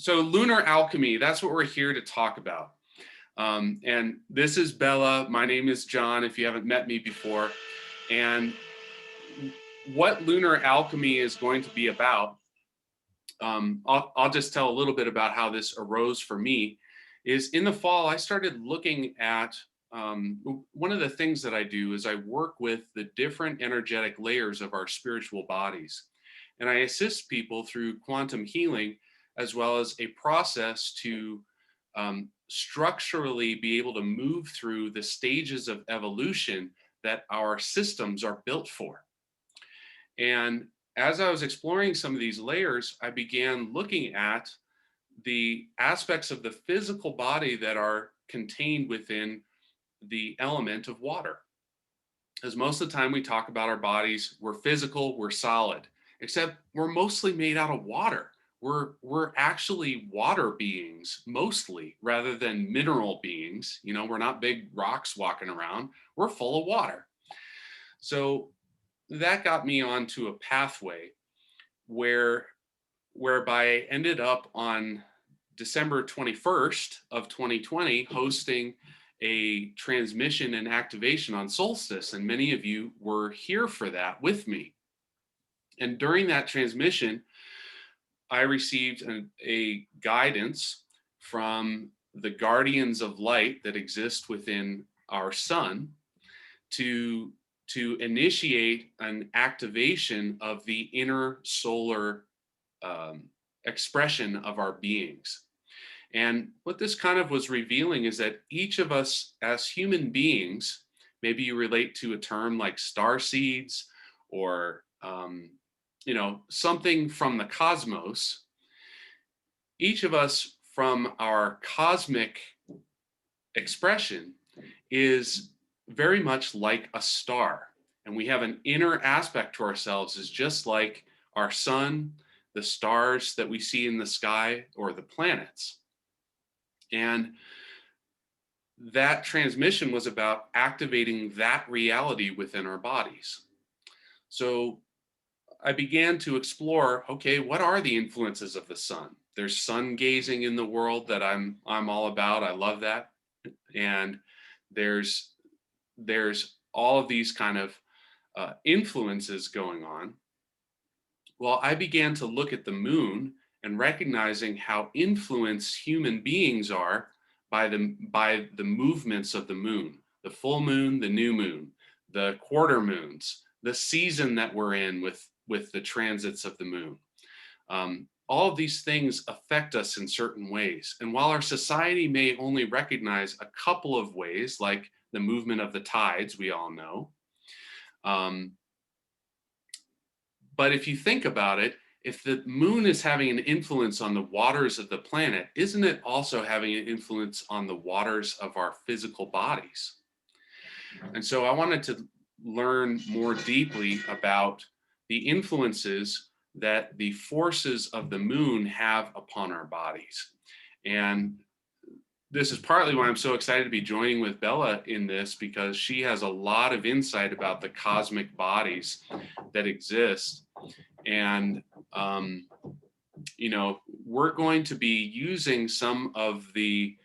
So lunar alchemy, that's what we're here to talk about. And this is Bella. My name is John, if you haven't met me before. And what lunar alchemy is going to be about, I'll just tell a little bit about how this arose for me, is in the fall, I started looking at, one of the things that I do is I work with the different energetic layers of our spiritual bodies. And I assist people through quantum healing, as well as a process to structurally be able to move through the stages of evolution that our systems are built for. And as I was exploring some of these layers, I began looking at the aspects of the physical body that are contained within the element of water. Because most of the time we talk about our bodies, we're physical, we're solid, except we're mostly made out of water. We're actually water beings mostly, rather than mineral beings. You know, we're not big rocks walking around. We're full of water. So that got me onto a pathway whereby I ended up on December 21st of 2020 hosting a transmission and activation on solstice, and many of you were here for that with me. And during that transmission, I received a guidance from the guardians of light that exist within our sun to initiate an activation of the inner solar expression of our beings. And what this kind of was revealing is that each of us as human beings, maybe you relate to a term like star seeds or something from the cosmos, each of us from our cosmic expression is very much like a star. And we have an inner aspect to ourselves is just like our sun, the stars that we see in the sky, or the planets. And that transmission was about activating that reality within our bodies. So I began to explore, okay, what are the influences of the sun? There's sun gazing in the world that I'm all about. I love that. And there's all of these kind of influences going on. Well, I began to look at the moon and recognizing how influenced human beings are by the movements of the moon, the full moon, the new moon, the quarter moons, the season that we're in with the transits of the moon. All of these things affect us in certain ways. And while our society may only recognize a couple of ways, like the movement of the tides, we all know. But if you think about it, if the moon is having an influence on the waters of the planet, isn't it also having an influence on the waters of our physical bodies? And so I wanted to learn more deeply about the influences that the forces of the moon have upon our bodies. And this is partly why I'm so excited to be joining with Bella in this, because she has a lot of insight about the cosmic bodies that exist. And, we're going to be using some of the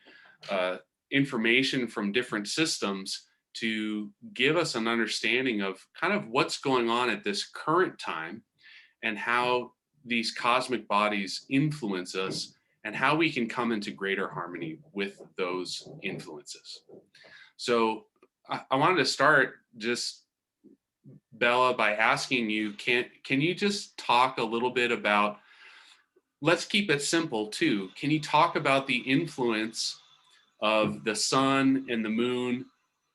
information from different systems to give us an understanding of kind of what's going on at this current time and how these cosmic bodies influence us and how we can come into greater harmony with those influences. So I wanted to start just, Bella, by asking you, can you just talk a little bit about, let's keep it simple too. Can you talk about the influence of the sun and the moon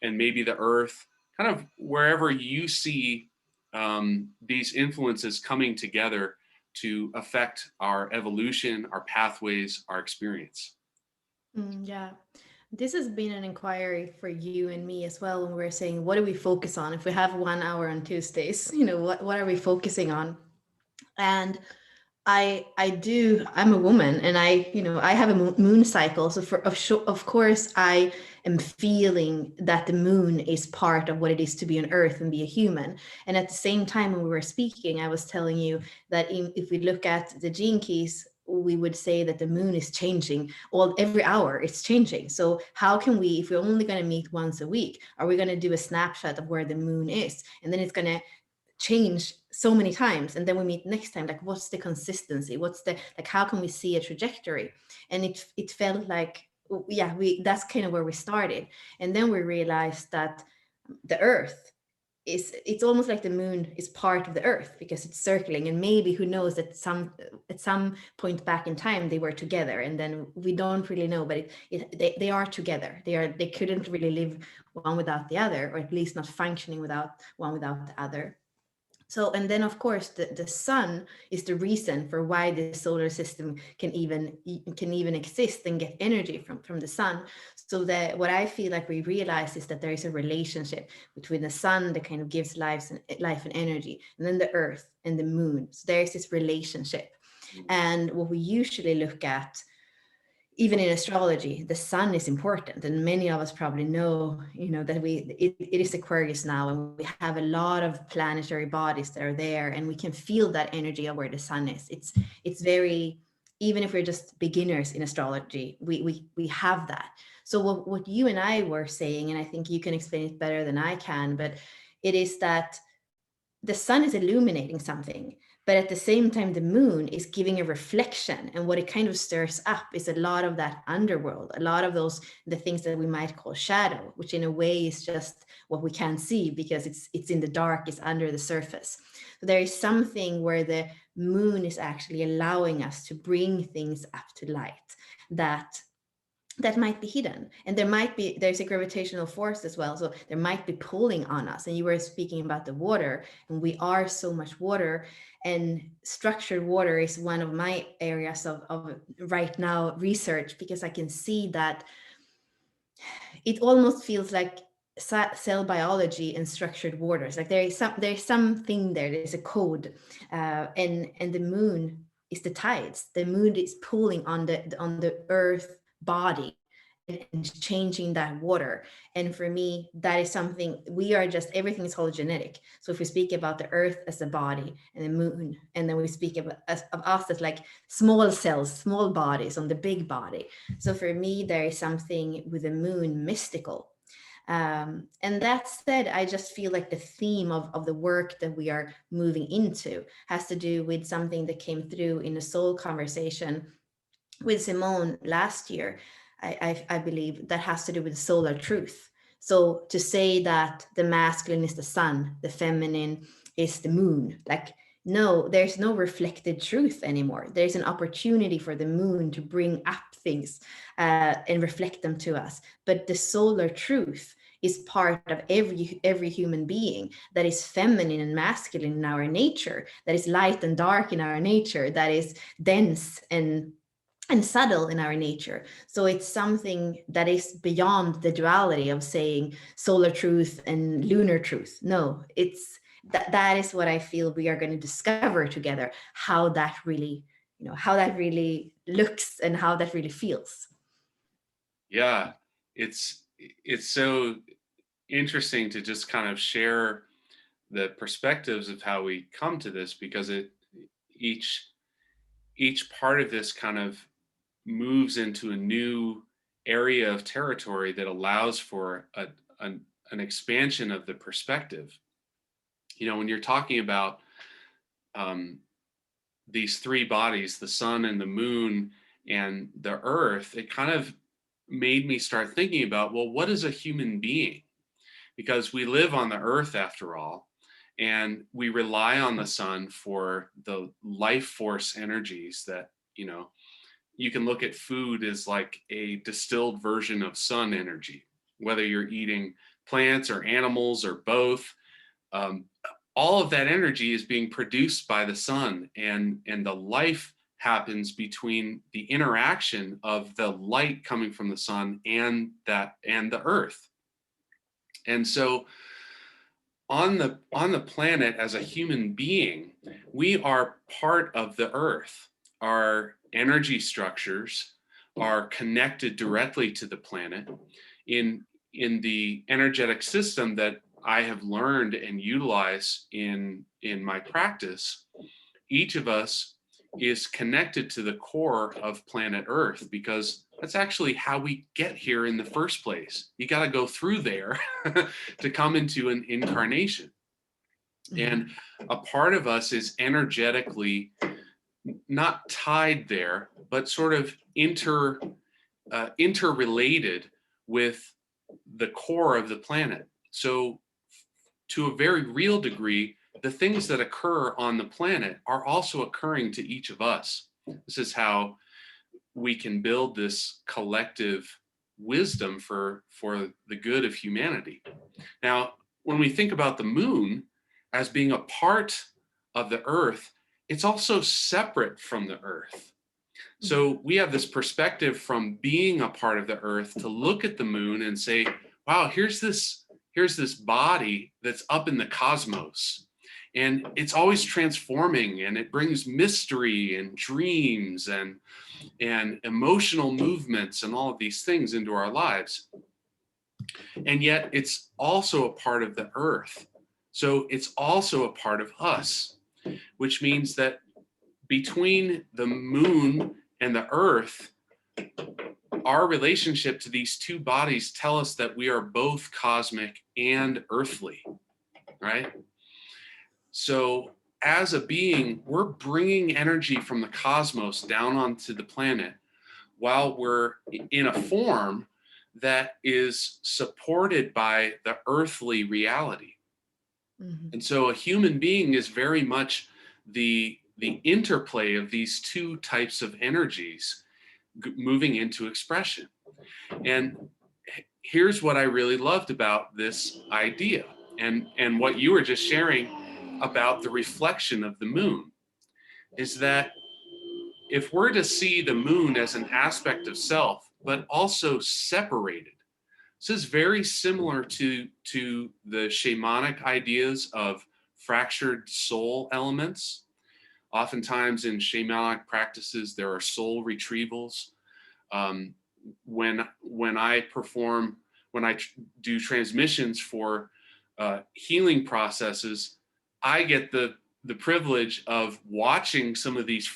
and maybe the earth, kind of wherever you see these influences coming together to affect our evolution, our pathways, our experience? Yeah, this has been an inquiry for you and me as well when we're saying, what do we focus on? If we have 1 hour on Tuesdays, what are we focusing on? And I'm a woman, and I have a moon cycle. So of course, I am feeling that the moon is part of what it is to be on Earth and be a human. And at the same time, when we were speaking, I was telling you that if we look at the gene keys, we would say that the moon is changing every hour. It's changing. So how can we, if we're only going to meet once a week, are we going to do a snapshot of where the moon is, and then it's going to change so many times, and then we meet next time, like what's the consistency, what's the, like how can we see a trajectory? And it felt like, yeah, we, that's kind of where we started. And then we realized that the earth is, it's almost like the moon is part of the earth because it's circling, and maybe who knows that at some point back in time they were together, and then we don't really know, but they are together. They couldn't really live one without the other, or at least not functioning without one without the other. So, and then of course the sun is the reason for why the solar system can even exist and get energy from the sun. So that what I feel like we realize is that there is a relationship between the sun that kind of gives life and energy, and then the earth and the moon. So there's this relationship. And what we usually look at, even in astrology, the sun is important, and many of us probably know, that it is Aquarius now, and we have a lot of planetary bodies that are there, and we can feel that energy of where the sun is. It's very, even if we're just beginners in astrology, we have that. So what you and I were saying, and I think you can explain it better than I can, but it is that the sun is illuminating something, but at the same time the moon is giving a reflection, and what it kind of stirs up is a lot of that underworld, a lot of the things that we might call shadow, which in a way is just what we can't see because it's in the dark, it's under the surface. So there is something where the moon is actually allowing us to bring things up to light that might be hidden, and there's a gravitational force as well, so there might be pulling on us. And you were speaking about the water, and we are so much water, and structured water is one of my areas of right now research, because I can see that it almost feels like cell biology and structured waters, like there's something there's a code, and the moon is the tides. The moon is pulling on the earth body and changing that water. And for me, that is something, we are just, everything is hologenetic. So if we speak about the earth as a body and the moon, and then we speak of us as like small cells, small bodies on the big body. So for me, there is something with the moon mystical. And that said, I just feel like the theme of the work that we are moving into has to do with something that came through in a soul conversation with Simone last year. I believe that has to do with solar truth. So to say that the masculine is the sun, the feminine is the moon, like, no, there's no reflected truth anymore. There's an opportunity for the moon to bring up things and reflect them to us. But the solar truth is part of every human being, that is feminine and masculine in our nature, that is light and dark in our nature, that is dense and subtle in our nature. So it's something that is beyond the duality of saying solar truth and lunar truth. No, it's that is what I feel we are going to discover together, how that really, how that really looks and how that really feels. Yeah, it's so interesting to just kind of share the perspectives of how we come to this, because each part of this kind of moves into a new area of territory that allows for an expansion of the perspective. When you're talking about these three bodies, the sun and the moon and the earth, it kind of made me start thinking about, well, what is a human being? Because we live on the earth after all, and we rely on the sun for the life force energies that, you can look at food as like a distilled version of sun energy, whether you're eating plants or animals or both. Um, all of that energy is being produced by the sun, and the life happens between the interaction of the light coming from the sun and the earth. And so on the planet, as a human being, we are part of the earth. Our energy structures are connected directly to the planet. In the energetic system that I have learned and utilize in my practice, each of us is connected to the core of planet Earth, because that's actually how we get here in the first place. You got to go through there to come into an incarnation. And a part of us is energetically not tied there, but sort of interrelated with the core of the planet. So to a very real degree, the things that occur on the planet are also occurring to each of us. This is how we can build this collective wisdom for the good of humanity. Now, when we think about the moon as being a part of the earth, it's also separate from the earth. So we have this perspective from being a part of the earth to look at the moon and say, wow, here's this body that's up in the cosmos. And it's always transforming, and it brings mystery and dreams and emotional movements and all of these things into our lives. And yet it's also a part of the earth. So it's also a part of us, which means that between the moon and the earth, our relationship to these two bodies tell us that we are both cosmic and earthly, right? So as a being, we're bringing energy from the cosmos down onto the planet while we're in a form that is supported by the earthly reality. Mm-hmm. And so a human being is very much the interplay of these two types of energies moving into expression. And here's what I really loved about this idea, and what you were just sharing about the reflection of the moon, is that if we're to see the moon as an aspect of self, but also separated, this is very similar to the shamanic ideas of fractured soul elements. Oftentimes in shamanic practices, there are soul retrievals. When I do transmissions for healing processes, I get the privilege of watching some of these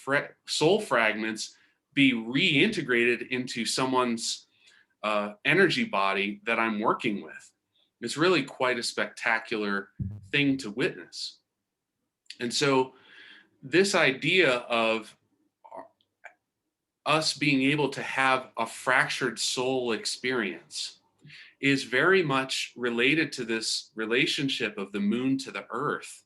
soul fragments be reintegrated into someone's energy body that I'm working with. It's really quite a spectacular thing to witness. And so this idea of us being able to have a fractured soul experience is very much related to this relationship of the moon to the earth.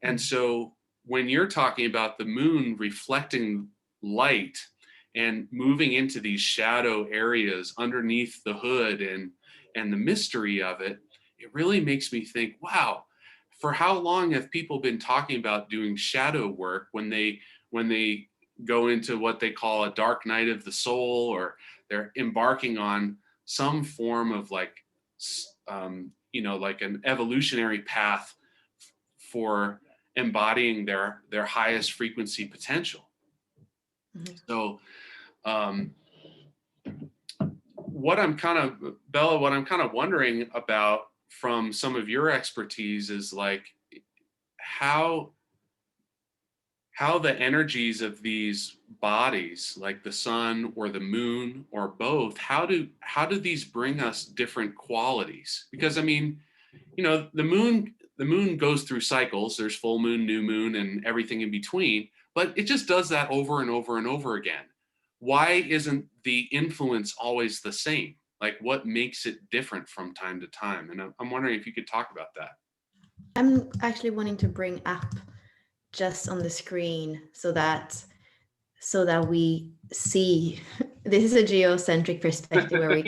And so when you're talking about the moon reflecting light and moving into these shadow areas underneath the hood and the mystery of it, it really makes me think, wow, for how long have people been talking about doing shadow work when they go into what they call a dark night of the soul, or they're embarking on some form of like an evolutionary path for embodying their highest frequency potential. Mm-hmm. So what I'm kind of wondering about from some of your expertise is like how the energies of these bodies, like the sun or the moon or both, how do these bring us different qualities? Because I mean, the moon goes through cycles. There's full moon, new moon, and everything in between, but it just does that over and over and over again. Why isn't the influence always the same? Like, what makes it different from time to time? And I'm wondering if you could talk about that. I'm actually wanting to bring up just on the screen so that we see, this is a geocentric perspective where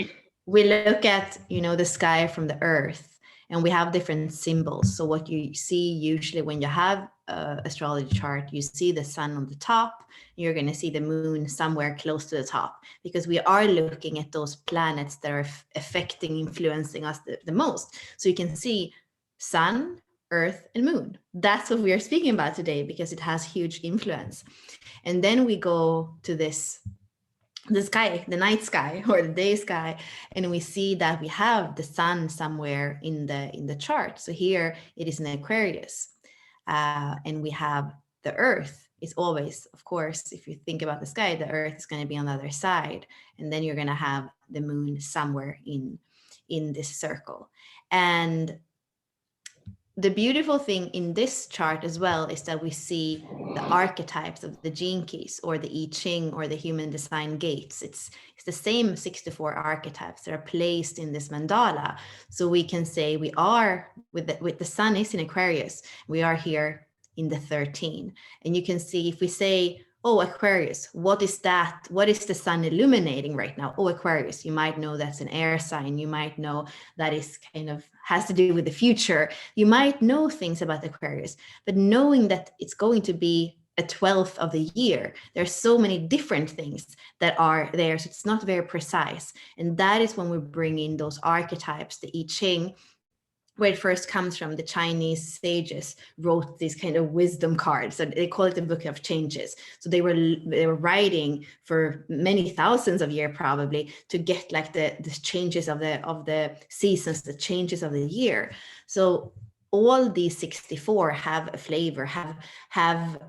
we look at, the sky from the earth, and we have different symbols. So what you see usually when you have an astrology chart, you see the sun on the top, you're going to see the moon somewhere close to the top, because we are looking at those planets that are affecting, influencing us the most. So you can see sun, earth, and moon. That's what we are speaking about today, because it has huge influence. And then we go to the sky, the night sky or the day sky, and we see that we have the sun somewhere in the chart. So here it is in Aquarius, and we have the earth is always, of course, if you think about the sky, the Earth is going to be on the other side, and then you're going to have the moon somewhere in this circle. And the beautiful thing in this chart as well is that we see the archetypes of the gene keys, or the I Ching, or the human design gates. It's the same 64 archetypes that are placed in this mandala. So we can say we are with the sun is in Aquarius. We are here in the 13. And you can see, if we say, oh, Aquarius, what is that? What is the sun illuminating right now? Oh, Aquarius, you might know that's an air sign. You might know that is kind of has to do with the future. You might know things about Aquarius, but knowing that it's going to be a 12th of the year, there's so many different things that are there. So it's not very precise. And that is when we bring in those archetypes, the I Ching, where it first comes from. The Chinese sages wrote these kind of wisdom cards, and they call it the Book of Changes. So they were writing for many thousands of years probably to get like the changes of the seasons, the changes of the year. So all these 64 have a flavor, have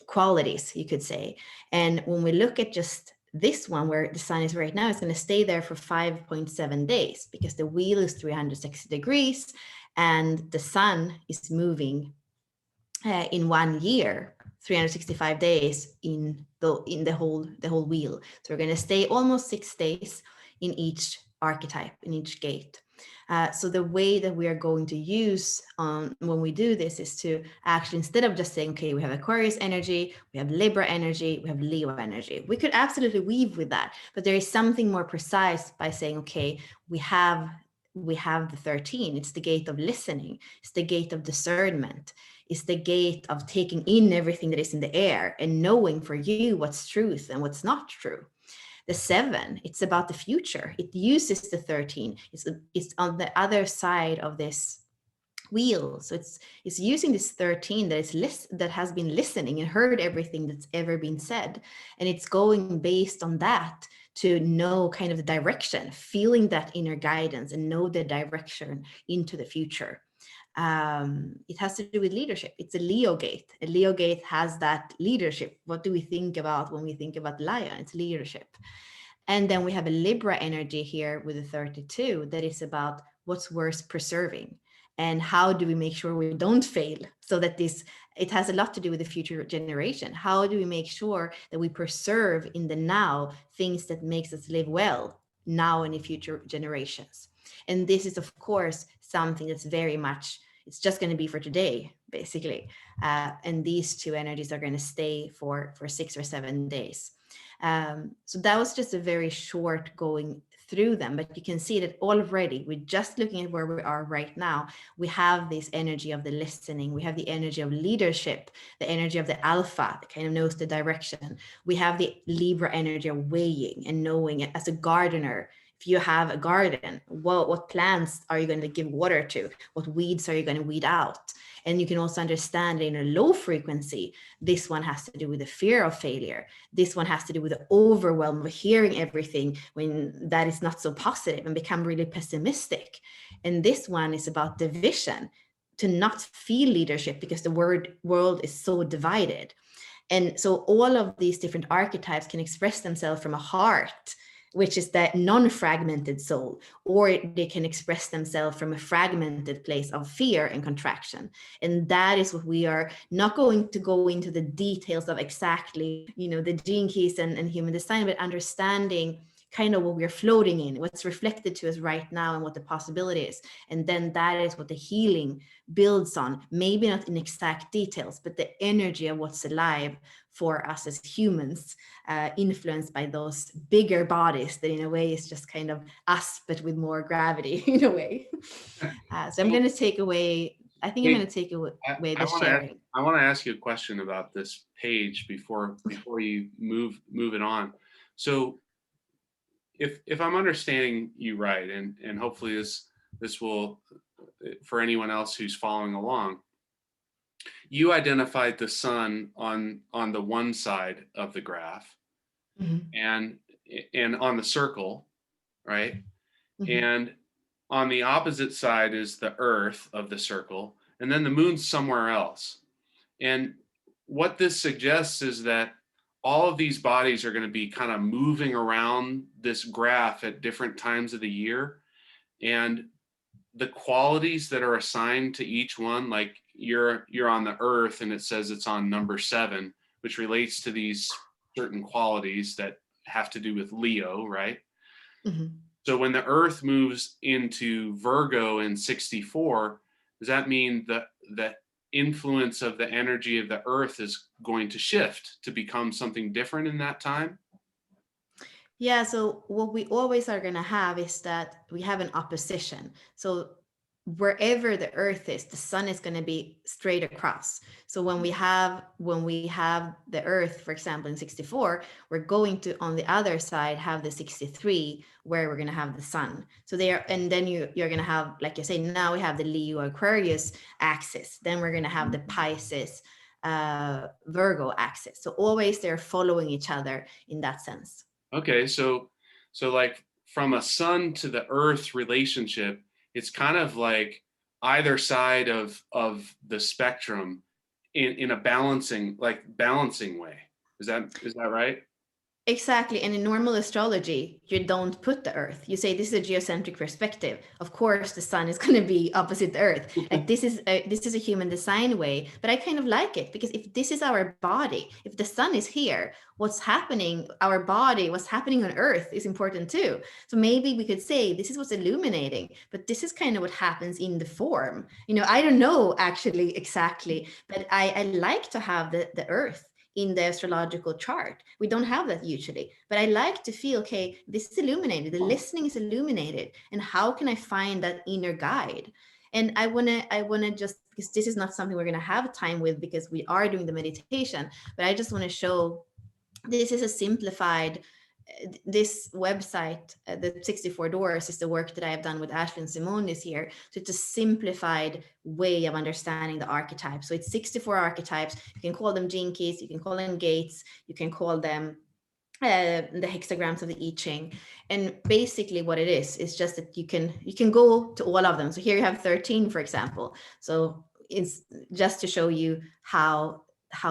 qualities, you could say. And when we look at just this one, where the sun is right now, it's going to stay there for 5.7 days, because the wheel is 360 degrees and the sun is moving in 1 year, 365 days in the whole wheel. So we're going to stay almost 6 days in each archetype, in each gate. So the way that we are going to use when we do this is to actually, instead of just saying, okay, we have Aquarius energy, we have Libra energy, we have Leo energy. We could absolutely weave with that, but there is something more precise by saying, okay, we have the 13. It's the gate of listening. It's the gate of discernment. It's the gate of taking in everything that is in the air and knowing for you what's truth and what's not true. The 7, it's about the future. It uses the 13. It's on the other side of this wheel. So it's using this 13 that has been listening and heard everything that's ever been said. And it's going based on that to know kind of the direction, feeling that inner guidance and know the direction into the future. It has to do with leadership. It's a Leo gate. A Leo gate has that leadership. What do we think about when we think about lion? It's leadership. And then we have a Libra energy here with the 32 that is about what's worth preserving and how do we make sure we don't fail, so that it has a lot to do with the future generation. How do we make sure that we preserve in the now things that makes us live well now and in future generations? And this is, of course, something that's very much, it's just going to be for today, basically. And these two energies are going to stay for 6 or 7 days. So that was just a very short going through them, but you can see that already, we're just looking at where we are right now. We have this energy of the listening. We have the energy of leadership, the energy of the alpha that kind of knows the direction. We have the Libra energy of weighing and knowing it as a gardener. If you have a garden, what plants are you going to give water to? What weeds are you going to weed out? And you can also understand in a low frequency, this one has to do with the fear of failure. This one has to do with the overwhelm of hearing everything when that is not so positive and become really pessimistic. And this one is about division, to not feel leadership because the world is so divided. And so all of these different archetypes can express themselves from a heart, which is that non-fragmented soul, or they can express themselves from a fragmented place of fear and contraction. And that is what we are not going to go into the details of exactly, the gene keys and human design, but understanding kind of what we're floating in, what's reflected to us right now and what the possibility is. And then that is what the healing builds on, maybe not in exact details, but the energy of what's alive for us as humans, influenced by those bigger bodies that in a way is just kind of us, but with more gravity in a way. So I'm going to take away, I'm going to take away the sharing. I want to ask you a question about this page before you move it on. So if I'm understanding you right, and hopefully this will, for anyone else who's following along, you identified the sun on the one side of the graph, Mm-hmm. and on the circle, right? Mm-hmm. And on the opposite side is the earth of the circle, and then the moon's somewhere else. And what this suggests is that all of these bodies are going to be kind of moving around this graph at different times of the year. And the qualities that are assigned to each one, like you're on the earth and it says it's on number 7, which relates to these certain qualities that have to do with Leo, right? Mhm. So when the earth moves into Virgo in 64, does that mean that the influence of the energy of the earth is going to shift to become something different in that time? Yeah, so what we always are going to have is that we have an opposition. So wherever the earth is, the sun is going to be straight across. So when we have the earth, for example, in 64, we're going to on the other side have the 63 where we're going to have the sun. So there, and then you're going to have, like you say, now we have the Leo Aquarius axis. Then we're going to have the Pisces Virgo axis. So always they're following each other in that sense. Okay, so like from a sun to the earth relationship, it's kind of like either side of the spectrum in a balancing way. Is that right? Exactly. And in normal astrology, you don't put the Earth. You say this is a geocentric perspective. Of course, the sun is going to be opposite the Earth. Like this is a human design way, but I kind of like it because if this is our body, if the sun is here, what's happening, our body, what's happening on Earth is important too. So maybe we could say this is what's illuminating, but this is kind of what happens in the form. I don't know actually exactly, but I like to have the Earth in the astrological chart. We don't have that usually, but I like to feel, okay, this is illuminated, the listening is illuminated, and how can I find that inner guide? And I wanna just, because this is not something we're gonna have time with because we are doing the meditation, but I just want to show this is a simplified this website, the 64 doors, is the work that I have done with Ashley and Simone this year. So it's a simplified way of understanding the archetypes. So it's 64 archetypes. You can call them gene keys, you can call them gates, you can call them the hexagrams of the I Ching. And basically what it is just that you can go to all of them. So here you have 13, for example. So it's just to show you how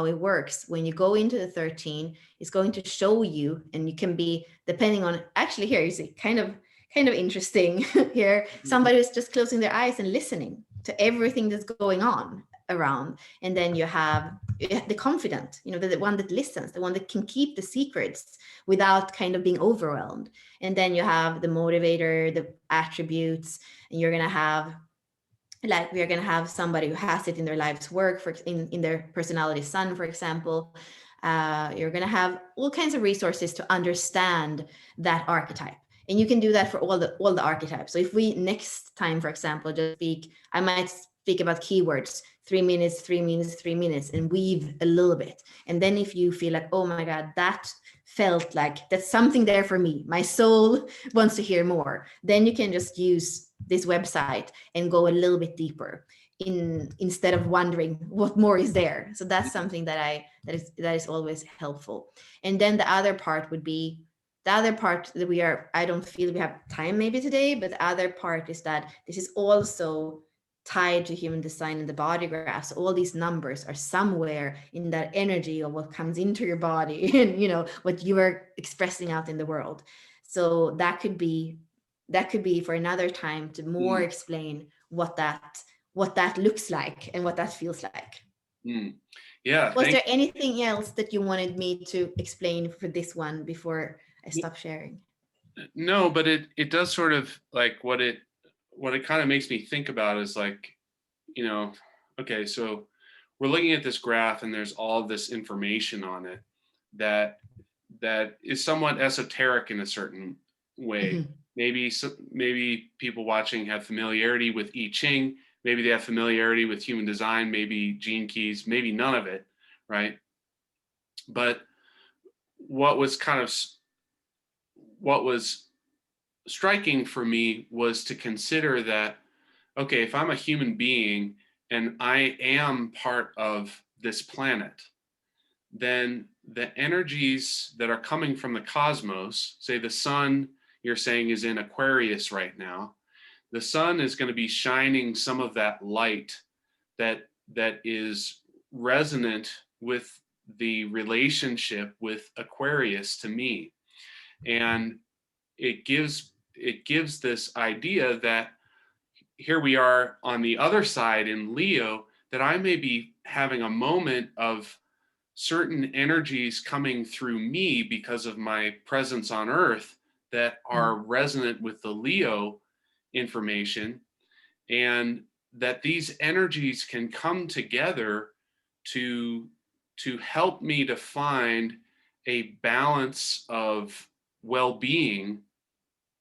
it works. When you go into the 13, it's going to show you, and you can be, depending on, actually here you see kind of interesting here, somebody who's just closing their eyes and listening to everything that's going on around. And then you have the confident, the one that listens, the one that can keep the secrets without kind of being overwhelmed. And then you have the motivator, the attributes, and you're going to have, like, we are going to have somebody who has it in their life's work, in their personality sun, for example. You're going to have all kinds of resources to understand that archetype, and you can do that for all the archetypes. So if we next time, for example, just speak, I might speak about keywords, 3 minutes, 3 minutes, 3 minutes, and weave a little bit. And then if you feel like, oh my god, that felt like that's something there for me, my soul wants to hear more, then you can just use this website and go a little bit deeper instead of wondering what more is there. So that's something that is always helpful. And then the other part would be, the other part that I don't feel we have time maybe today, but the other part is that this is also tied to human design and the body graph. So all these numbers are somewhere in that energy of what comes into your body and what you are expressing out in the world. So that could be for another time to more explain what that looks like and what that feels like. Mm. Yeah, Was there anything else that you wanted me to explain for this one before I stop sharing? no, but it does sort of like what it kind of makes me think about is like, you know, okay, so we're looking at this graph and there's all this information on it that is somewhat esoteric in a certain way. Mhm. Maybe people watching have familiarity with I Ching, maybe they have familiarity with human design, maybe gene keys, maybe none of it, right? But what was kind of what was striking for me was to consider that, okay, if I'm a human being and I am part of this planet, then the energies that are coming from the cosmos, say the sun, you're saying is in Aquarius right now, the sun is going to be shining some of that light that is resonant the relationship with Aquarius to me. And it gives this idea that here we are on the other side in Leo, that I may be having a moment of certain energies coming through me because of my presence on Earth that are Mm. resonant with the Leo information, and that these energies can come together to help me to find a balance of well-being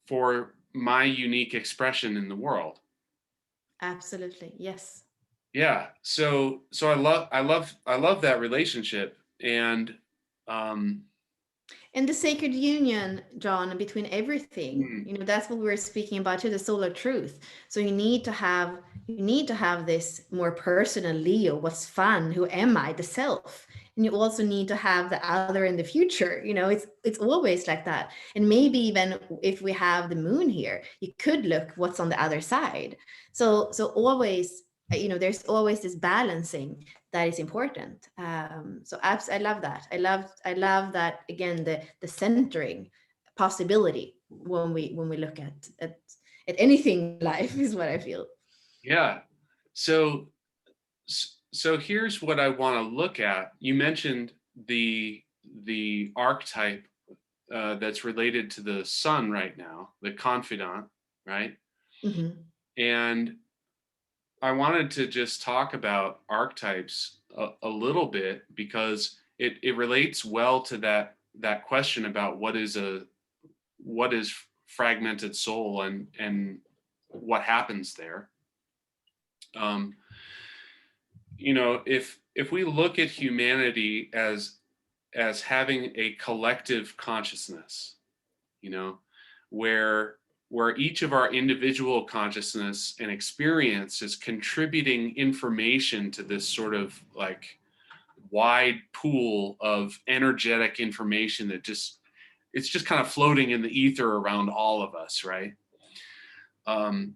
for my unique expression in the world. Absolutely. Yes. Yeah. So I love that relationship. And um And the sacred union, John, between everything, mm, that's what we were speaking about too, the solar truth. So you need to have this more personal Leo, what's fun, who am I, the self. And you also need to have the other in the future. It's always like that. And maybe even if we have the moon here, you could look what's on the other side. So always, there's always this balancing that is important. I love that. I love that, again, the centering possibility when we look at anything in life is what I feel. yeah. So so here's what I want to look at. You mentioned the archetype that's related to the sun right now, the confidant, right? Hmm. And I wanted to just talk about archetypes a little bit because it relates well to that question about what is fragmented soul, and what happens there. Um, if we look at humanity as having a collective consciousness, you know, where each of our individual consciousness and experience is contributing information to this sort of like wide pool of energetic information that it's just kind of floating in the ether around all of us, right? Um,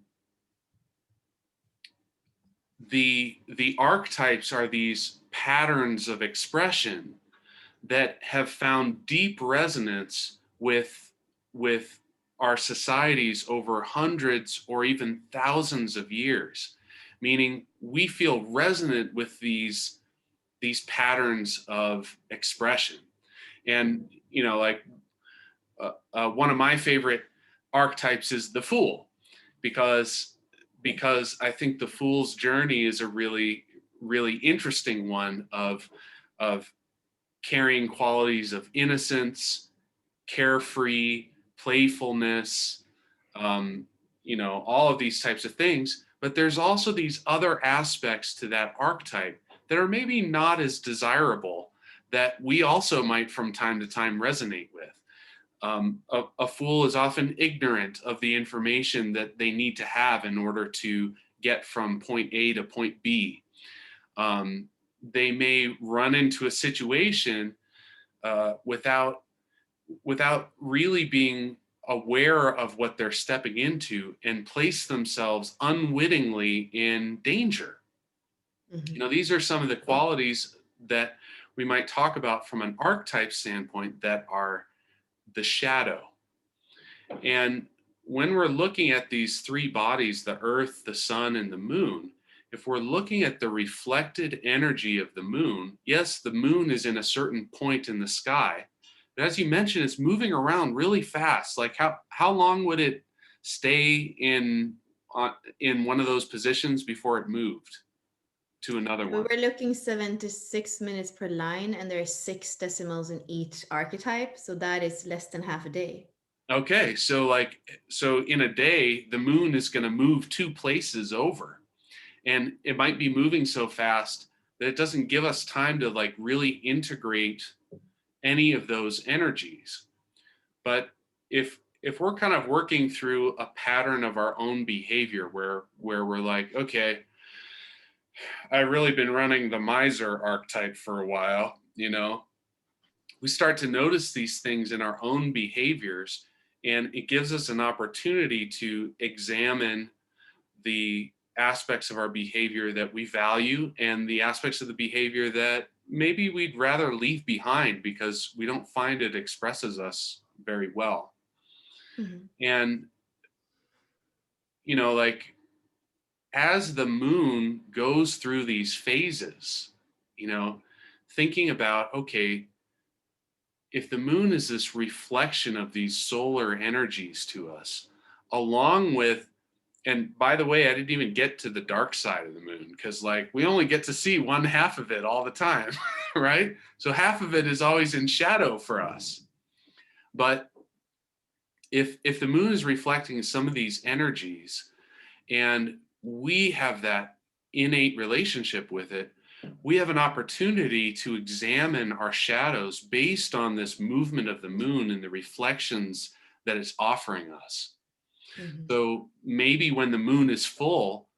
the archetypes are these patterns of expression that have found deep resonance with our societies over hundreds or even thousands of years, meaning we feel resonant with these patterns of expression. And like one of my favorite archetypes is the fool, because I think the fool's journey is a really really interesting one of carrying qualities of innocence, carefree, playfulness, all of these types of things. But there's also these other aspects to that archetype that are maybe not as desirable, that we also might from time to time resonate with. A fool is often ignorant of the information that they need to have in order to get from point A to point B. They may run into a situation without really being aware of what they're stepping into, and place themselves unwittingly in danger. Hmm. These are some of the qualities that we might talk about from an archetype standpoint that are the shadow. And when we're looking at these three bodies, the earth, the sun, and the moon, if we're looking at the reflected energy of the moon, yes, the moon is in a certain point in the sky, but as you mentioned, it's moving around really fast. Like how long would it stay in one of those positions before it moved to another We one? were looking 76 minutes per line, and there are 6 decimals in each archetype, so that is less than half a day. Okay, so in a day, the moon is going to move two places over, and it might be moving so fast that it doesn't give us time to like really integrate any of those energies. But if we're kind of working through a pattern of our own behavior where we're like, okay, I've really been running the miser archetype for a while, we start to notice these things in our own behaviors, and it gives us an opportunity to examine the aspects of our behavior that we value and the aspects of the behavior maybe we'd rather leave behind because we don't find it expresses us very well. Mhm. And, you know, like as the moon goes through these phases, you know, thinking about, okay, if the moon is this reflection of these solar energies to us, along with, and by the way, I didn't even get to the dark side of the moon because, like, we only get to see one half of it all the time, right? So half of it is always in shadow for us. But if the moon is reflecting some of these energies, and we have that innate relationship with it, we have an opportunity to examine our shadows based on this movement of the moon and the reflections that it's offering us. Mhm. So maybe when the moon is full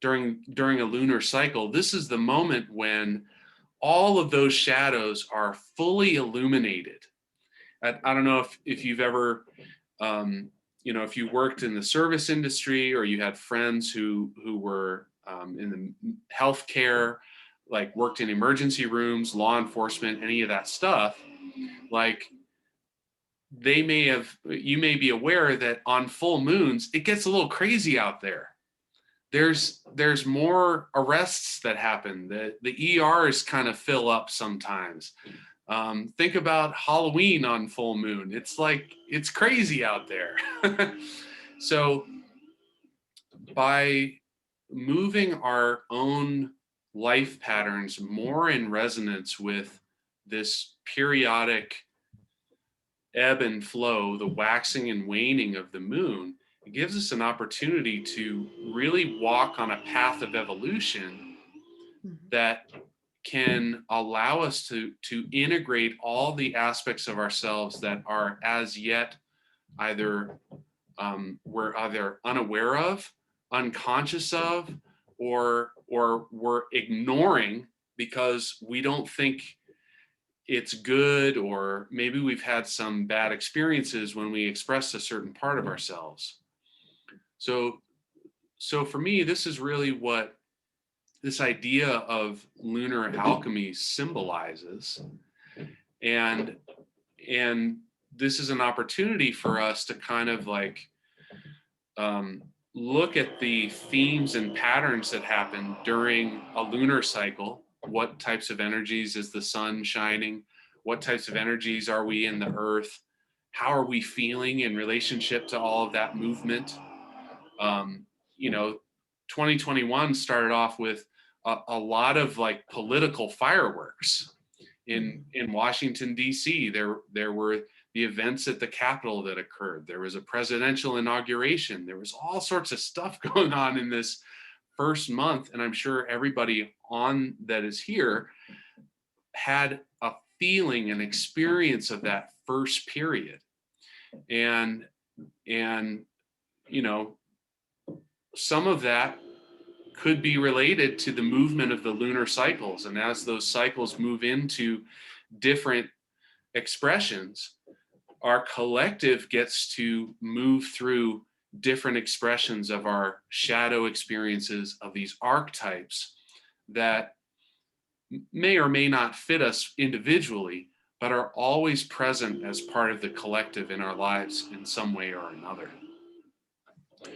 during a lunar cycle, this is the moment when all of those shadows are fully illuminated. I don't know if you've ever you know, if you worked in the service industry or you had friends who were in the healthcare, like worked in emergency rooms, law enforcement, any of that stuff, like you may be aware that on full moons it gets a little crazy out there. There's more arrests that happen. The ERs kind of fill up sometimes. Think about Halloween on full moon. It's like it's crazy out there. So by moving our own life patterns more in resonance with this periodic ebb and flow, the waxing and waning of the moon, it gives us an opportunity to really walk on a path of evolution Mhm. that can allow us to integrate all the aspects of ourselves that are as yet either we're either unaware of, unconscious of, or we're ignoring because we don't think it's good, or maybe we've had some bad experiences when we express a certain part of ourselves. So so for me, this is really what this idea of lunar alchemy symbolizes. And and this is an opportunity for us to kind of like um, look at the themes and patterns that happen during a lunar cycle. What types of energies is the sun shining? What types of energies are we in the earth? How are we feeling in relationship to all of that movement? Um, you know, 2021 started off with a lot of like political fireworks Mhm. in Washington D.C. There were the events at the Capitol that occurred. There was a presidential inauguration. There was all sorts of stuff going on in this first month, and I'm sure everybody on that is here had a feeling, an experience of that first period, and and you know, some of that could be related to the movement of the lunar cycles, and as those cycles move into different expressions, our collective gets to move through different expressions of our shadow experiences of these archetypes that may or may not fit us individually, but are always present as part of the collective in our lives in some way or another.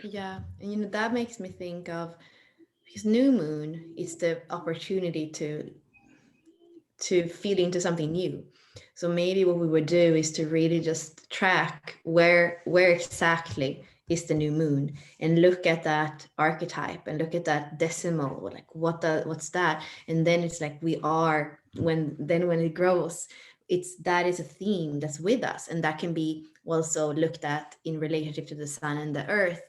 Yeah, and that makes me think of, because new moon is the opportunity to feed into something new. So maybe what we would do is to really just track where exactly is the new moon, and look at that archetype and look at that decimal, like what's that? And then it's like we are, when it grows, it's that is a theme that's with us, and that can be also looked at in relationship to the sun and the earth.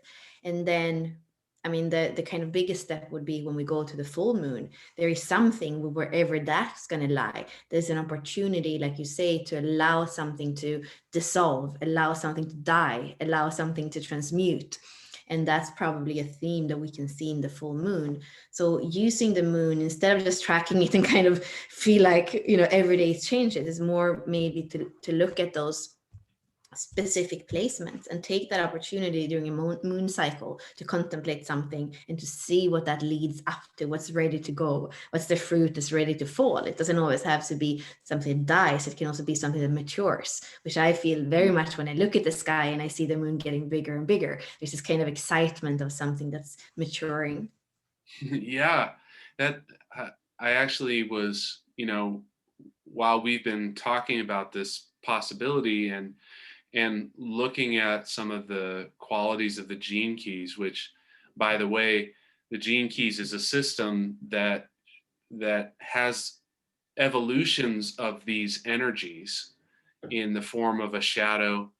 And then, I mean, the kind of biggest step would be when we go to the full moon. There is something wherever that's going to lie. There's an opportunity, like you say, to allow something to dissolve, allow something to die, allow something to transmute. And that's probably a theme that we can see in the full moon. So using the moon, instead of just tracking it and kind of feel like, every day it changes, is more maybe to look at those specific placements and take that opportunity during a moon cycle to contemplate something and to see what that leads up to, what's ready to go, what's the fruit that's ready to fall. It doesn't always have to be something that dies. It can also be something that matures, which I feel very much when I look at the sky and I see the moon getting bigger and bigger. There's this kind of excitement of something that's maturing. Yeah, that I actually was, while we've been talking about this possibility and looking at some of the qualities of the gene keys, which, by the way, the gene keys is a system that has evolutions of these energies in the form of a shadow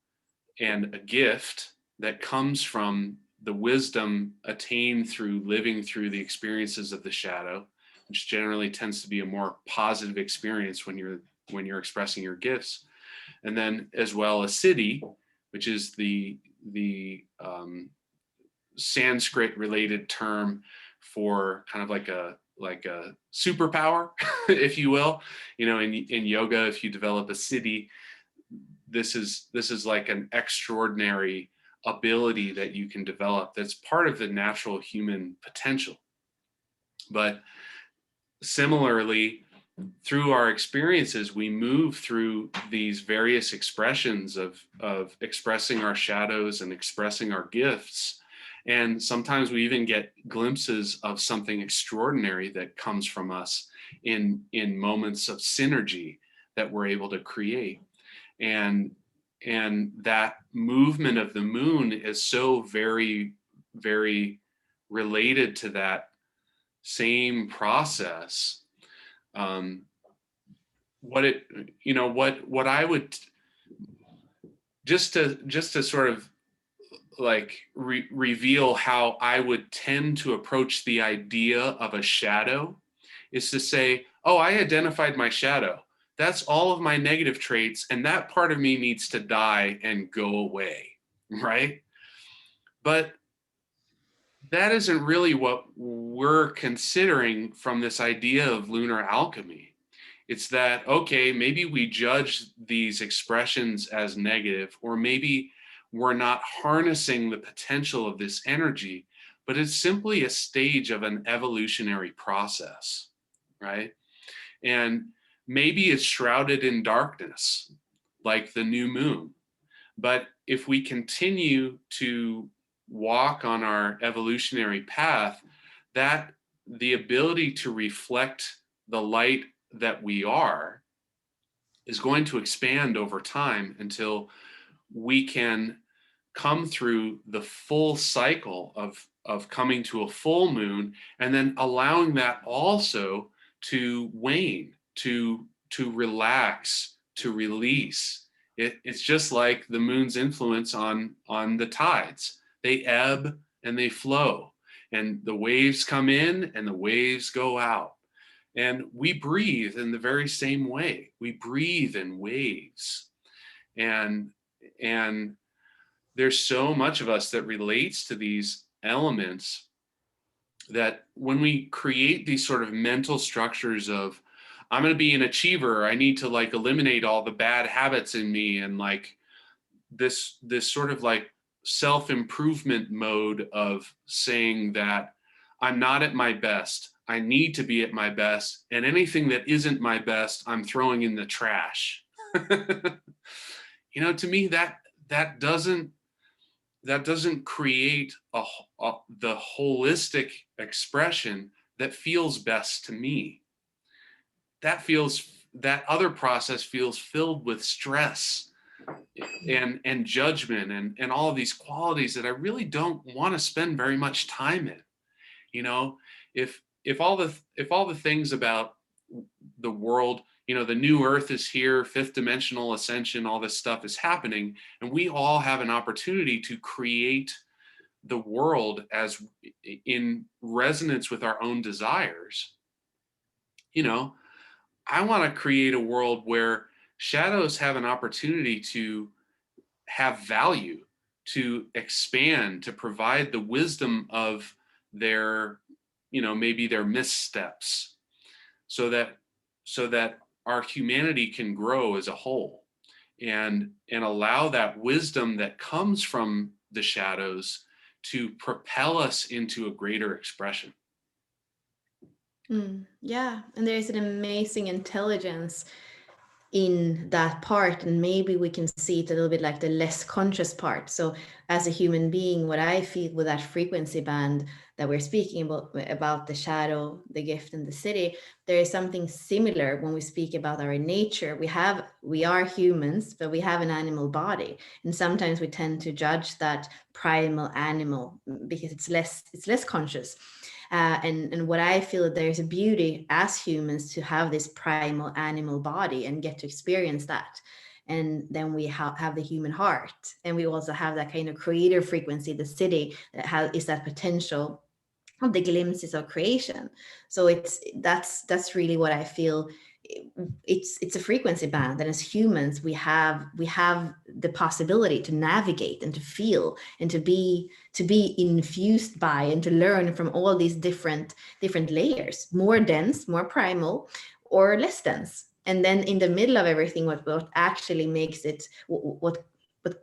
and a gift that comes from the wisdom attained through living through the experiences of the shadow, which generally tends to be a more positive experience when you're expressing your gifts. And then as well as siddhi, which is the Sanskrit related term for kind of like a superpower, if you will. In yoga, if you develop a siddhi, this is like an extraordinary ability that you can develop that's part of the natural human potential. But similarly, through our experiences, we move through these various expressions of expressing our shadows and expressing our gifts. And sometimes we even get glimpses of something extraordinary that comes from us in moments of synergy that we're able to create. And that movement of the moon is so very, very related to that same process. What I would, just to sort of like reveal how I would tend to approach the idea of a shadow, is to say, oh, I identified my shadow. That's all of my negative traits, and that part of me needs to die and go away, right? But that isn't really what we're considering from this idea of lunar alchemy. It's that, okay, maybe we judge these expressions as negative, or maybe we're not harnessing the potential of this energy, but it's simply a stage of an evolutionary process, right? And maybe it's shrouded in darkness, like the new moon. But if we continue to walk on our evolutionary path, that the ability to reflect the light that we are is going to expand over time until we can come through the full cycle of coming to a full moon, and then allowing that also to wane, to relax, to release. It's just like the moon's influence on the tides. They ebb and they flow, and the waves come in and the waves go out. And we breathe in the very same way. We breathe in waves. And there's so much of us that relates to these elements, that when we create these sort of mental structures of, I'm going to be an achiever, I need to like eliminate all the bad habits in me, and like this sort of like self-improvement mode of saying that I'm not at my best, I need to be at my best, and anything that isn't my best I'm throwing in the trash. To me, that doesn't create the holistic expression that feels best to me. That other process feels filled with stress and judgment and all of these qualities that I really don't want to spend very much time in. If all the things about the world, the new earth is here, fifth dimensional ascension, all this stuff is happening, and we all have an opportunity to create the world as in resonance with our own desires. I want to create a world where shadows have an opportunity to have value, to expand, to provide the wisdom of their, maybe their missteps, so that our humanity can grow as a whole. and allow that wisdom that comes from the shadows to propel us into a greater expression. Yeah, and there is an amazing intelligence in that part, and maybe we can see it a little bit like the less conscious part. So as a human being, what I feel with that frequency band that we're speaking about the shadow, the gift, and the city, there is something similar when we speak about our nature. We are humans, but we have an animal body, and sometimes we tend to judge that primal animal because it's less conscious. And what I feel, there's a beauty as humans to have this primal animal body and get to experience that. And then we have the human heart, and we also have that kind of creator frequency, the city that is that potential of the glimpses of creation. So that's really what I feel. It's a frequency band, and as humans we have the possibility to navigate and to feel and to be infused by and to learn from all these different layers, more dense, more primal, or less dense. And then in the middle of everything, what actually makes it, what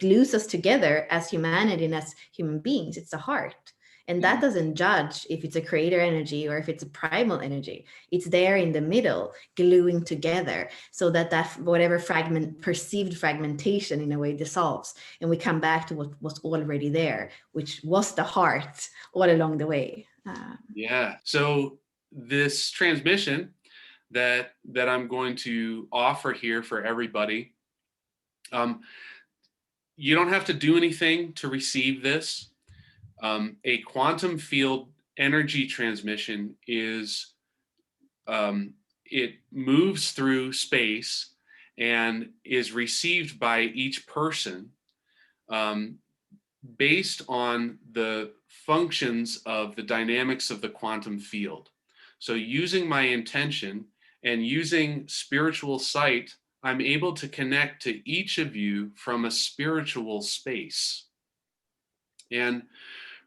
glues us together as humanity and as human beings, it's the heart. And that doesn't judge if it's a creator energy or if it's a primal energy. It's there in the middle, gluing together, so that whatever perceived fragmentation in a way dissolves, and we come back to what was already there, which was the heart all along the way. Yeah. So this transmission that I'm going to offer here for everybody, um, you don't have to do anything to receive this. A quantum field energy transmission is, it moves through space and is received by each person, um, based on the functions of the dynamics of the quantum field. So using my intention and using spiritual sight, I'm able to connect to each of you from a spiritual space. And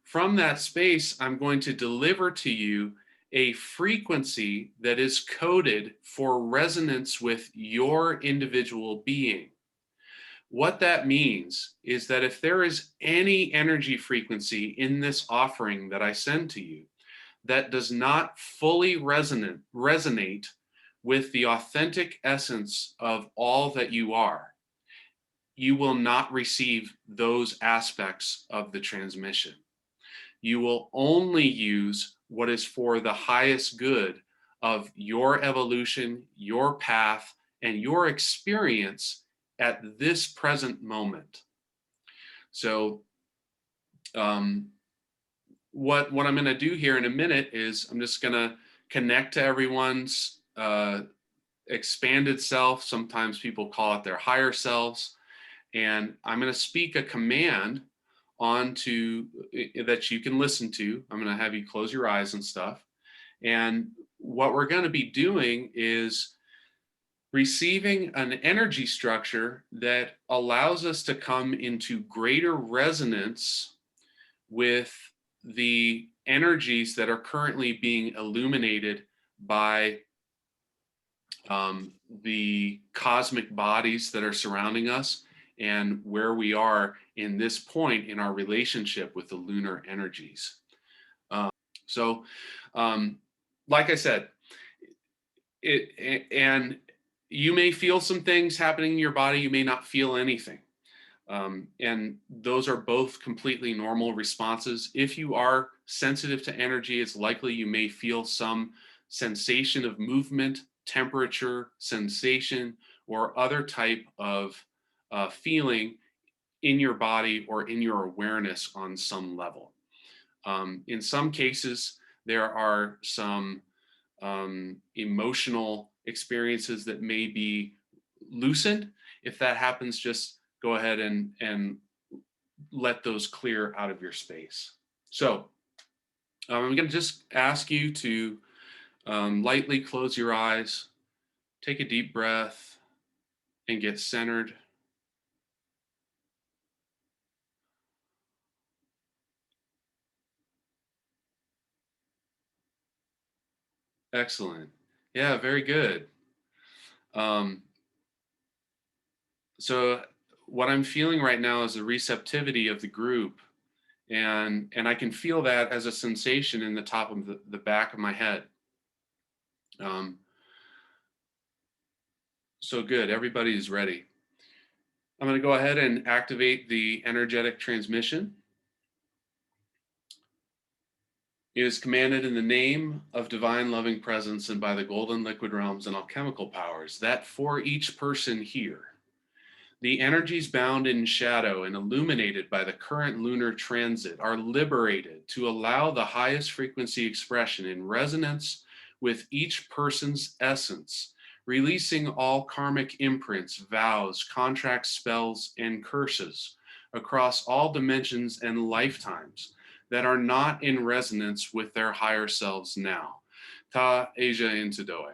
from that space, I'm going to deliver to you a frequency that is coded for resonance with your individual being. What that means is that if there is any energy frequency in this offering that I send to you that does not fully resonate with the authentic essence of all that you are, you will not receive those aspects of the transmission. You will only use what is for the highest good of your evolution, your path, and your experience at this present moment. So, what I'm going to do here in a minute is I'm just going to connect to everyone's expanded self. Sometimes people call it their higher selves, and I'm going to speak a command onto that you can listen to. I'm going to have you close your eyes and stuff. And what we're going to be doing is receiving an energy structure that allows us to come into greater resonance with the energies that are currently being illuminated by the cosmic bodies that are surrounding us and where we are in this point in our relationship with the lunar energies. So, um, like I said, and you may feel some things happening in your body, you may not feel anything. And those are both completely normal responses. If you are sensitive to energy, it's likely you may feel some sensation of movement, temperature, sensation, or other type of feeling in your body or in your awareness on some level. In some cases, there are some emotional experiences that may be loosened. If that happens, just go ahead and let those clear out of your space. So I'm going to just ask you to lightly close your eyes, take a deep breath, and get centered. Excellent. Yeah, very good. Um, So what I'm feeling right now is the receptivity of the group, and I can feel that as a sensation in the top of the back of my head. Um, so good, everybody is ready. I'm going to go ahead and activate the energetic transmission. It is commanded in the name of divine loving presence and by the golden liquid realms and alchemical powers that for each person here, the energies bound in shadow and illuminated by the current lunar transit are liberated to allow the highest frequency expression in resonance with each person's essence, releasing all karmic imprints, vows, contracts, spells, and curses across all dimensions and lifetimes that are not in resonance with their higher selves now. Ta Asia into Doe.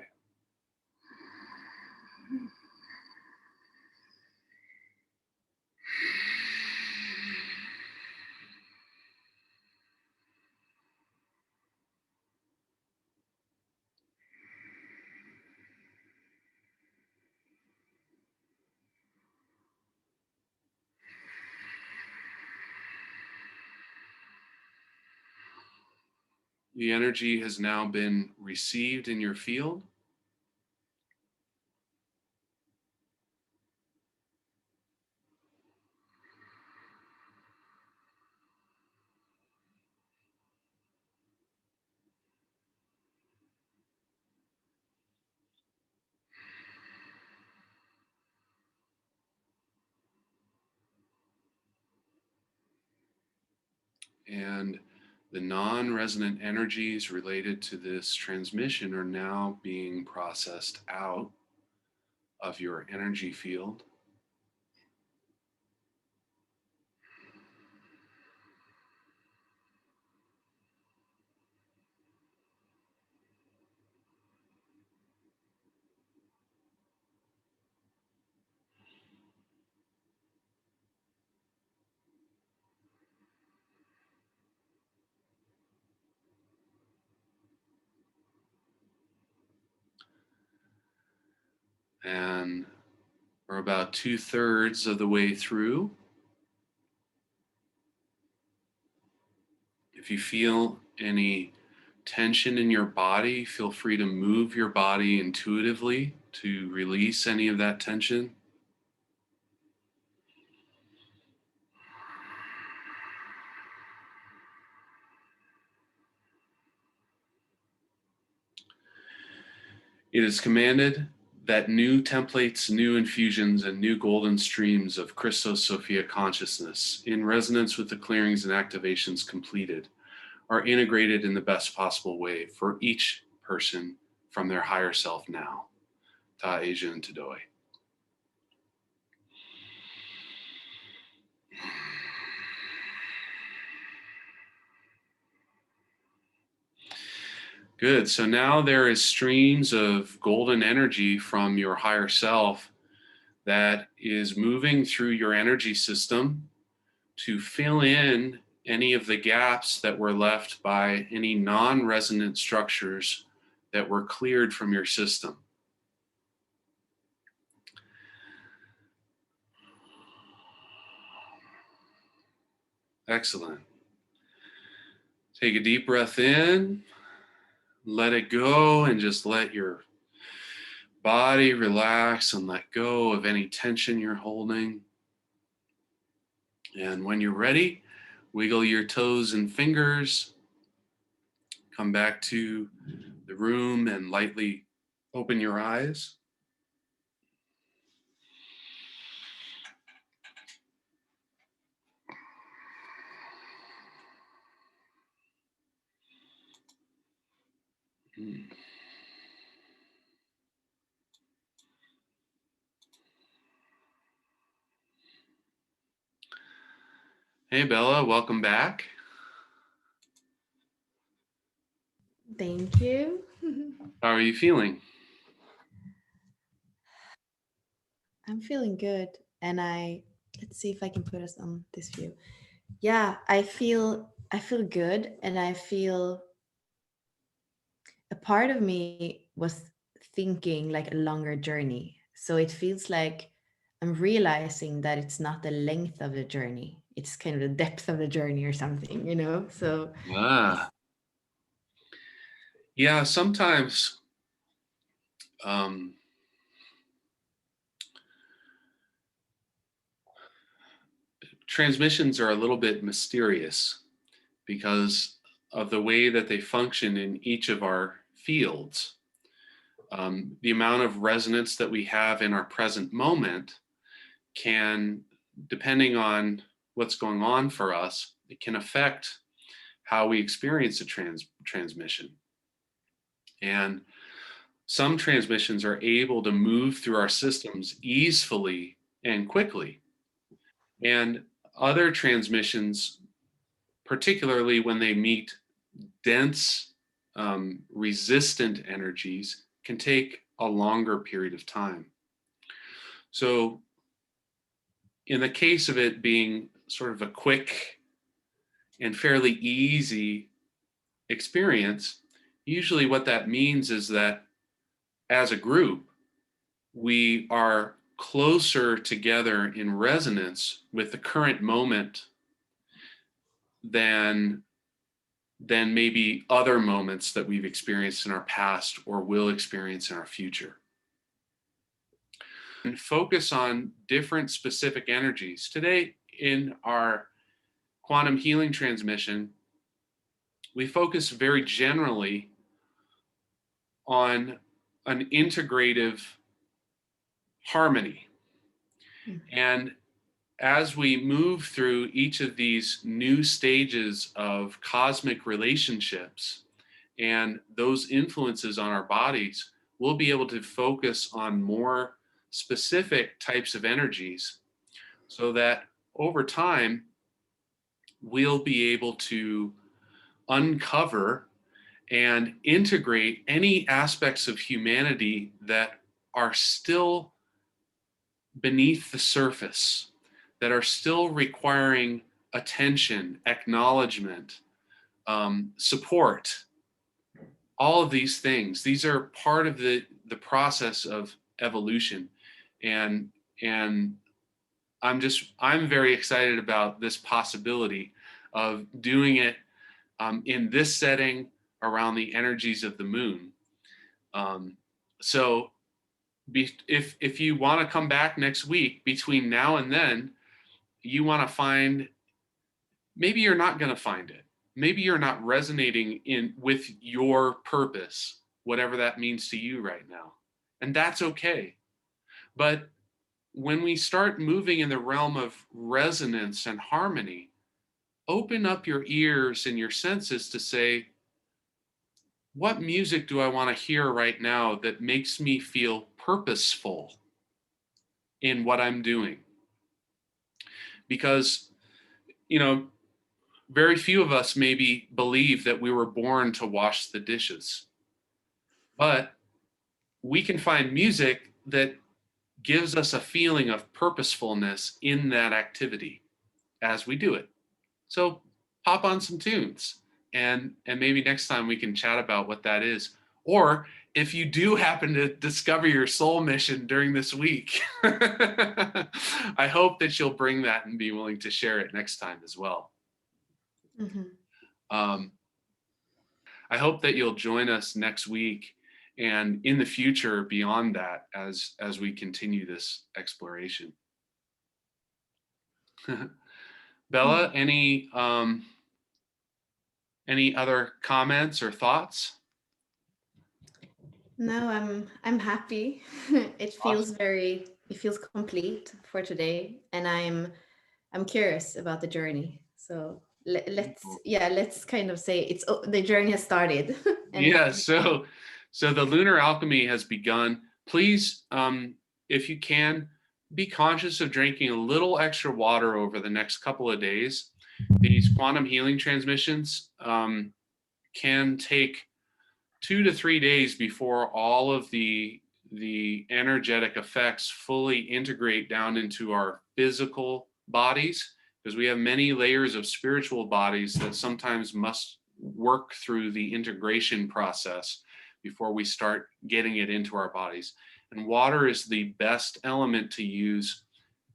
The energy has now been received in your field. And the non-resonant energies related to this transmission are now being processed out of your energy field. And we're about 2/3 of the way through. If you feel any tension in your body, feel free to move your body intuitively to release any of that tension. It is commanded that new templates, new infusions, and new golden streams of Christos Sophia consciousness, in resonance with the clearings and activations completed, are integrated in the best possible way for each person from their higher self now. Ta Asia and Tadoi. Good. So now there is streams of golden energy from your higher self that is moving through your energy system to fill in any of the gaps that were left by any non-resonant structures that were cleared from your system. Excellent. Take a deep breath in, let it go, and just let your body relax and let go of any tension you're holding. And when you're ready, wiggle your toes and fingers, come back to the room and lightly open your eyes. Hey Bella, welcome back. Thank you. How are you feeling? I'm feeling good. And let's see if I can put us on this view. Yeah, I feel good, and I feel a part of me was thinking like a longer journey. So it feels like I'm realizing that it's not the length of the journey, it's kind of the depth of the journey or something, you know? So Ah, yeah, sometimes um, transmissions are a little bit mysterious because of the way that they function in each of our fields. The amount of resonance that we have in our present moment can, depending on what's going on for us, it can affect how we experience a transmission. And some transmissions are able to move through our systems easily and quickly. And other transmissions, particularly when they meet dense, resistant energies, can take a longer period of time. So, in the case of it being sort of a quick and fairly easy experience, usually what that means is that as a group, we are closer together in resonance with the current moment than maybe other moments that we've experienced in our past or will experience in our future. And focus on different specific energies. Today in our quantum healing transmission, we focus very generally on an integrative harmony. mm, And as we move through each of these new stages of cosmic relationships and those influences on our bodies, we'll be able to focus on more specific types of energies so that over time, we'll be able to uncover and integrate any aspects of humanity that are still beneath the surface, that are still requiring attention, acknowledgement, support, all of these things. These are part of the process of evolution. And and I'm very excited about this possibility of doing it in this setting around the energies of the moon. Um, so if you want to come back next week, between now and then, you want to find, maybe you're not going to find it. Maybe you're not resonating in with your purpose, whatever that means to you right now. And that's okay. But when we start moving in the realm of resonance and harmony, open up your ears and your senses to say, what music do I want to hear right now that makes me feel purposeful in what I'm doing? Because, you know, very few of us maybe believe that we were born to wash the dishes, but we can find music that gives us a feeling of purposefulness in that activity as we do it. So pop on some tunes, and maybe next time we can chat about what that is. Or if you do happen to discover your soul mission during this week, I hope that you'll bring that and be willing to share it next time as well. mhm. Um, I hope that you'll join us next week and in the future beyond that as we continue this exploration. Bella, any other comments or thoughts? No, I'm happy. It feels Awesome. very, it feels complete for today, and I'm curious about the journey. So let's, Cool. yeah, let's kind of say the journey has started, and Yeah, so the Lunar Alchemy has begun. Please, if you can, be conscious of drinking a little extra water over the next couple of days. These quantum healing transmissions can take 2 to 3 days before all of the energetic effects fully integrate down into our physical bodies, because we have many layers of spiritual bodies that sometimes must work through the integration process before we start getting it into our bodies. And water is the best element to use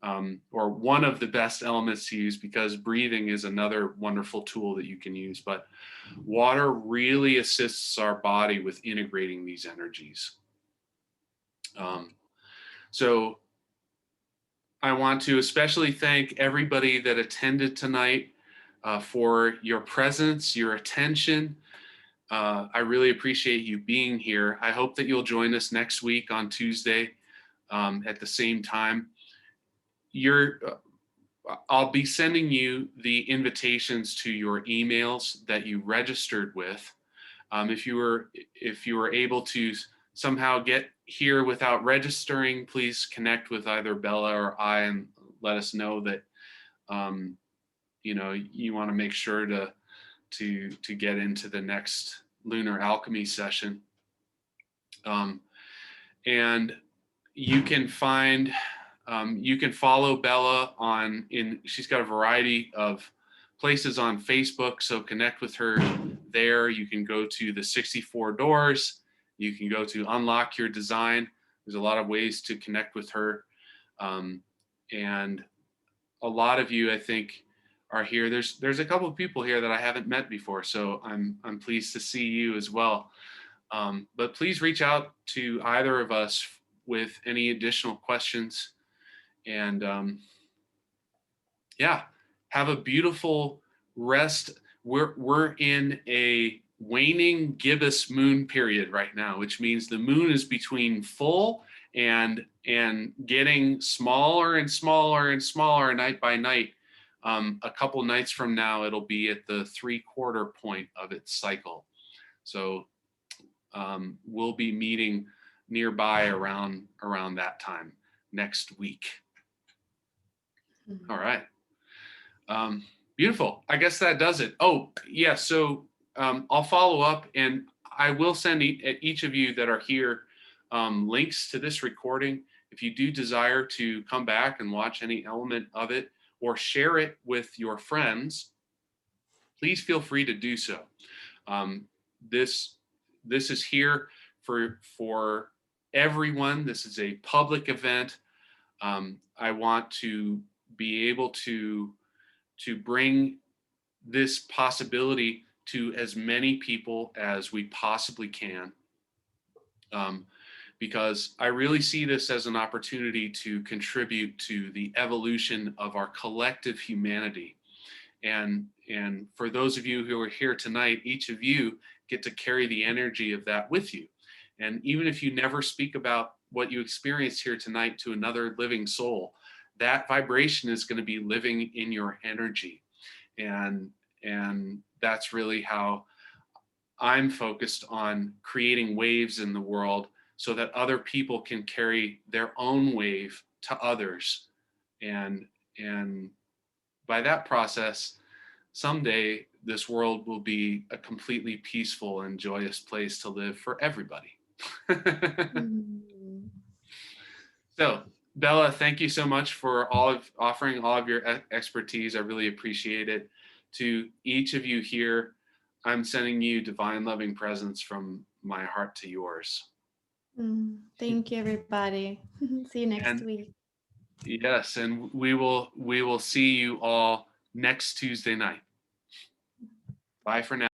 or one of the best elements to use, because breathing is another wonderful tool that you can use. But water really assists our body with integrating these energies. So I want to especially thank everybody that attended tonight for your presence, your attention. I really appreciate you being here. I hope that you'll join us next week on Tuesday at the same time. I'll be sending you the invitations to your emails that you registered with. If you were able to somehow get here without registering, please connect with either Bella or I and let us know that you want to make sure to get into the next Lunar Alchemy session. And you can follow Bella she's got a variety of places on Facebook, so connect with her there. You can go to the 64 Doors. You can go to Unlock Your Design. There's a lot of ways to connect with her. And a lot of you, I think, are here. There's a couple of people here that I haven't met before, so I'm pleased to see you as well. But please reach out to either of us with any additional questions. And yeah, have a beautiful rest. We're in a waning gibbous moon period right now, which means the moon is between full and getting smaller and smaller and smaller night by night. A couple nights from now, it'll be at the 3/4 point of its cycle. So we'll be meeting nearby around that time next week. All right. Beautiful. I guess that does it. Oh, yeah. So I'll follow up, and I will send each of you that are here links to this recording. If you do desire to come back and watch any element of it or share it with your friends, please feel free to do so. This is here for everyone. This is a public event. I want to be able to bring this possibility to as many people as we possibly can, because I really see this as an opportunity to contribute to the evolution of our collective humanity. And for those of you who are here tonight, each of you get to carry the energy of that with you. And even if you never speak about what you experienced here tonight to another living soul, that vibration is going to be living in your energy. And that's really how I'm focused on creating waves in the world so that other people can carry their own wave to others. And by that process, someday this world will be a completely peaceful and joyous place to live for everybody. So, Bella, thank you so much for offering all of your expertise. I really appreciate it. To each of you here, I'm sending you divine loving presence from my heart to yours. Thank you, everybody. See you next week. Yes, and we will see you all next Tuesday night. Bye for now.